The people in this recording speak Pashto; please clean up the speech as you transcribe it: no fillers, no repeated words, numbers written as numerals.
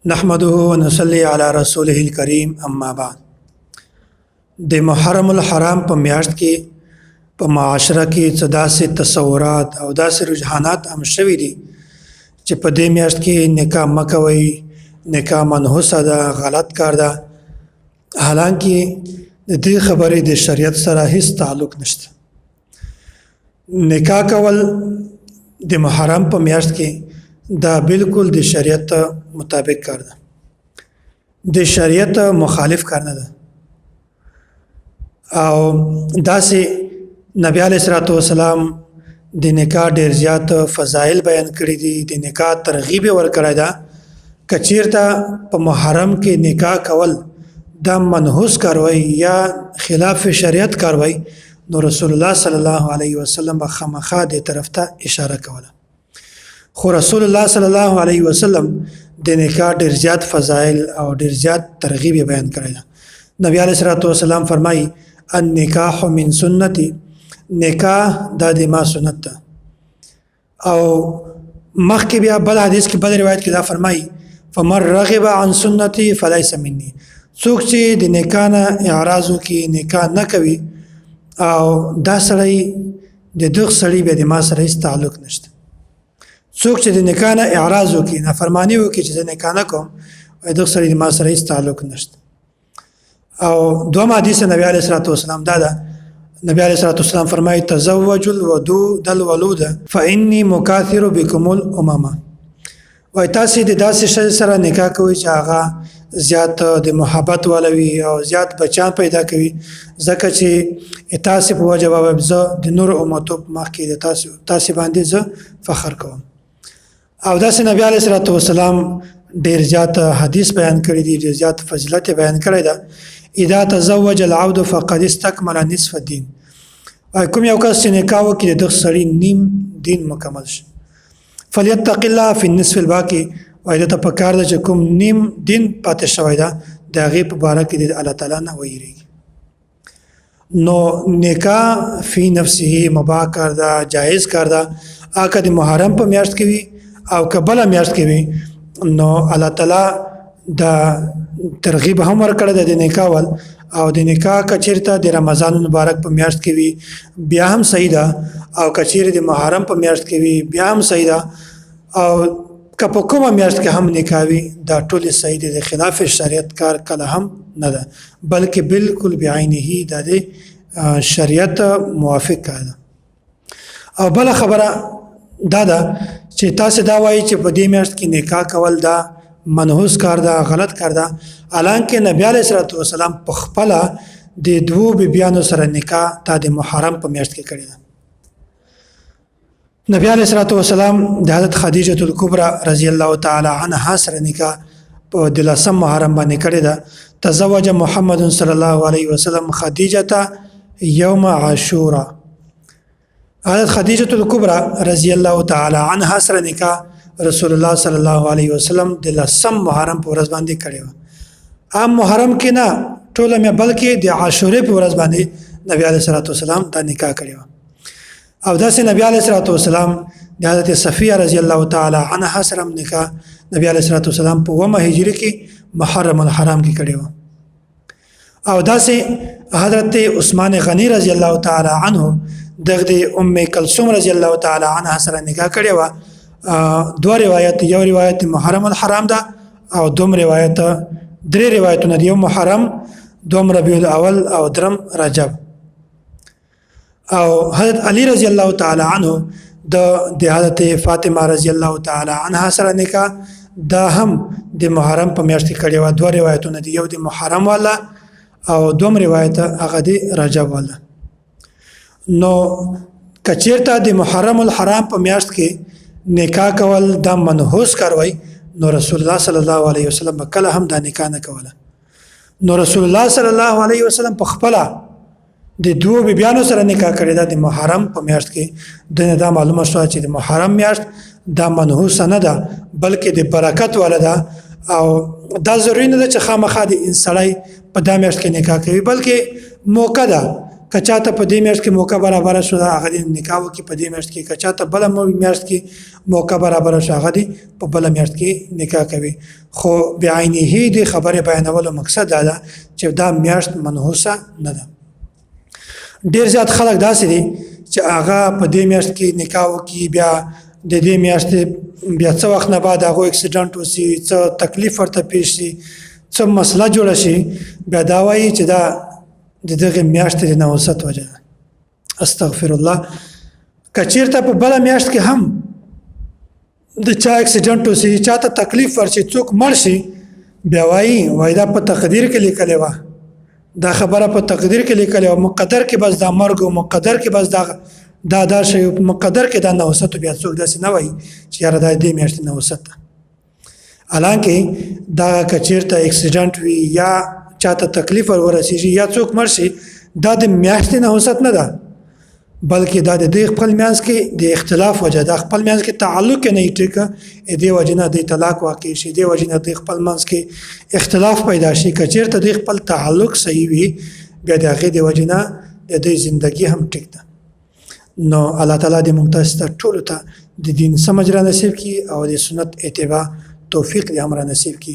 نحمده ونصلي على رسوله الكريم اما بعد د محرم الحرام په میاشت کې په معاشره کې څه داسې تصورات او داسې رجحانات هم شوي دي چې په دې میاشت کې نکاح مه کوئ، نکاح منحوسه ده، غلط کار ده. حالانکه د دې خبرې د شریعت سره هیڅ تعلق نشته. نکاح کول د محرم په میاشت کې دا بالکل د شریعت مطابق کار ده، د شریعت مخالف کار نه ده. او داسې نبی علیه الصلاۃ والسلام د نکاح ډیر زیات فضایل بیان کړي دي، د نکاح ترغیب ورکړی ده. کچیرته په محرم کې نکاح کول دا منحوس کاروي یا خلاف شریعت کاروي، نو رسول الله صلی الله علیه وسلم به خامخا دې طرف ته اشاره کوله. خو رسول الله صلی الله علیه وسلم د نکاح ډیر زیات فضایل او ډیر زیات ترغیب بیان کړی ده. نبی علیه الصلاۃ والسلام فرمایي النکاح من سنتي، نکاح دا د ما سنت ده. او مخکې بیا بل حدیث کې بل روایت کې دا فرمایي فمن رغب عن سنتي فليس مني، څوک چې د نکاح نه اعراض وکړي، نکاح نه کوي، او دا سړی د دغه سړی به د ما سره هیڅ تعلق نشته. څوک چې د نکاح نه اعراض وکړي، نافرمانی وکړي چې د نکاح نه کوم، دغه سړی د ما سره هیڅ تعلق نشته. او دوم حدیث نبی علیه الصلاۃ والسلام دا ده، نبی علیه الصلاۃ والسلام فرمایي تزوجوا الودود الولود فإني مكاثر بكم الامم. وای تاسو د داسې شې سره نکاح کوئ چې هغه زیات د محبت ولوي او زیات بچان پیدا کوي، ځکه چې تاسو په وجه به زه د نور امتو مخکې د تاسو باندې زه فخر کوم. او داسې نبی علیه الصلاۃ والسلام ډیر زیات حدیث بیان کړی دی، ډیر زیات فضیلت بیان کړی ده. اذا تزوج العبد فقد استكمل نصف الدين، کوم یو کس چې نکاح وکړي د سړي نیم دین مکمل شي. فليتق الله في النصف الباقي، وای ته په کار ده چې کوم نیم دین پاتې شوی ده د هغې په باره کې د الله تعالی نه ویریږي. نو نکاح فی نفسه مباح کار ده، جایز کار ده. اګه د محرم په میاشت کې وي او که بله میاشت کې وي، نو الله تعالی دا ترغیب هم ورکړی ده د نکاح ول. او د نکاح کچیرته د رمضان مبارک په میاشت کې وي بیا هم صحیح ده، او کچیر د محرم په میاشت کې وي بیا هم صحیح ده، او که په کومه میاشت کې هم نکاح وي دا ټول صحیح دي. د خلاف شریعت کار کله هم نه ده، بلکې بالکل بعینه دا د شریعت موافق کار ده. او بل خبره دا ده چې تاسو دا وایي چې په دې میاشت کې نکاح کول دا منحوس کار ده، غلط کار ده. حالانکه نبی علیه الصلاۃ والسلام په خپل د دوو بیبیانو سره نکاح تا د محرم په میاشت کې کړی ده. نبی علیه الصلاۃ والسلام د حضرت خدیجه الکبرى رضی الله تعالی عنها سره نکاح په 10 محرم باندې کړی ده. تزوج محمد صلی الله علیه وسلم خدیجه یوم عاشوراء، حضرت خدیجه الکبرى رضی الله تعالی عنها سره نکاح رسول الله صلی الله علیه وسلم د 10 محرم په ورځ باندې کړی و. عام محرم کې نه ټوله مې، بلکې د عاشورې په ورځ باندې نبی علیه الصلاۃ والسلام دا نکاح کړی و. او داسې نبی علیه الصلاۃ والسلام د حضرت صفیه رضی الله تعالی عنها سره نکاح نبی علیه الصلاۃ والسلام په 9 هجری کې محرم الحرام کې کړی و. او داسې حضرت عثمان غنی رضی الله تعالی عنه د ام کلثوم رضی الله تعالی عنها سره نکاح کړی و. دو روایت، یو روایت محرم الحرام ده او دوم روایت، درې روایتونه دي، یو محرم، دوم ربیع الاول او درم رجب. او حضرت علی رضی الله تعالی عنه د حضرت فاطمه رضی الله تعالی عنها سره نکاح دا هم د محرم په میاشت کې کړی و. دوه روایتونه دي، یو د محرم والا او دوم روایت هغه د رجب والا. نو کچیرته د محرم الحرام په میاشت کې نکاح کول دا منحوس کاروي، نو رسول الله صلی الله علیه وسلم کله هم دا نکاح نه کوله. نو رسول الله صلی الله علیه وسلم په خپل د دوه بیبیانو سره نکاح کړی دا د محرم په میاشت کې. د دا معلومه شو چې د محرم میاشت دا منحوس نه ده، بلکې د برکت والا ده. او دا ضروري نه ده چې خامخا د انسانای په دا میاشت کې نکاح کوي، بلکې موقع ده. که چاته په دې میاشت کې موقع برابره شو هغه د نکاح وکړي په دې میاشت کې، که چاته بله میاشت کې موقع برابره شو هغه د په بله میاشت کې نکاح کوي. خو بعینه د خبرې بیانولو مقصد دا ده چې دا میاشت منحوسه نه ده. ډېر زیات خلک داسې دي چې هغه په دې میاشت کې نکاح وکړي، بیا د دې میاشتې بیا څه وخت نه بعد هغه اکسیډنټ وشي، څه تکلیف ورته پیښ شي، څه مسله جوړه شي، بیا دا وایي چې دا د دغه میاشتې د نحوست وجه ده. استغفر الله. که چېرته په بله میاشت کې هم د چا اکسیډنټ وشي، چاته تکلیف ورشي، څوک مړ شي، بیا وایي دا په تقدیر کې لیکلې وه، دا خبره په تقدیر کې لیکلې وه، مقدر کې بس دا مرګ و، مقدر کې بس دا شی، مقدر کې دا نحوست. بیا څوک داسې نه وایي چې یاره دا دې میاشتې نحوست ده. حالانکه دا که چېرته اکسیډنټ وي یا چاته تکلیف ورسیږي یا څوک مړ شي، دا د میاشتې نحوست نه ده، بلکې دا د دې خپل میانځ کې د اختلاف وجه ده، خپل میانځ کې تعلق نه یې ټیکه، دې وجې نه د طلاق واقع شي، دې وجې نه د خپل منځ کې اختلاف پیدا شي. که چېرته د خپل تعلق صحیح وي، بیا د هغې د وجې نه د دې زندګي هم ټیک ده. نو الله تعالی دې موږ تاسو ته ټولو ته د دین سمجھ را نصیب کړي او د سنت اتباع توفیق دې هم را نصیب کړي.